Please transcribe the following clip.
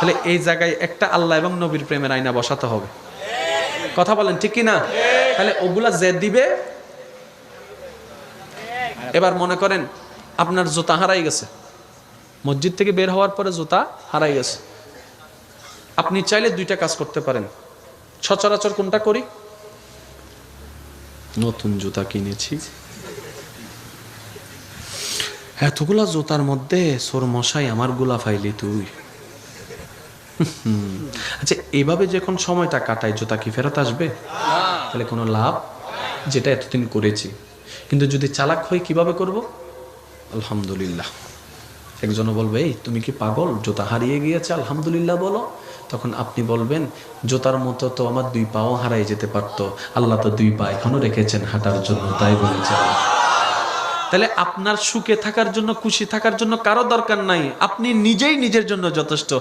তাহলে এই জায়গায় একটা আল্লাহ এবং নবীর প্রেমের আয়না বসাতে হবে। কথা বলেন ঠিক কি না? তাহলে ওগুলা যে দিবে, এবার মনে করেন আপনার জুতা হারাই গেছে, মসজিদ থেকে বের হওয়ার পরে জুতা হারাই গেছে, আপনি চাইলে দুইটা কাজ করতে পারেন। সচরাচর কোনটা করি? নতুন জুতা কিনেছি, এতগুলা জুতার মধ্যে সোর মশাই আমার গুলা ফাইলি তুই। আচ্ছা, এভাবে যখন সময়টা কাটাই, জুতা কি ফেরত আসবে? তাহলে কোনো লাভ? যেটা এতদিন করেছি। কিন্তু যদি চালাক হই কিভাবে করব? আলহামদুলিল্লাহ। একজনও বলবে, এই তুমি কি পাগল, জুতা হারিয়ে গিয়েছে আলহামদুলিল্লাহ বলো। তখন আপনি বলবেন, জুতার মতো তো আমার দুই পাও হারাই যেতে পারতো, আল্লাহ তো দুই পা এখনো রেখেছেন হাঁটার জন্য, তাই বলেছেন। তাহলে আপনার সুখে থাকার জন্য, খুশি থাকার জন্য কারো দরকার নাই, আপনি নিজেই নিজের জন্য যথেষ্ট।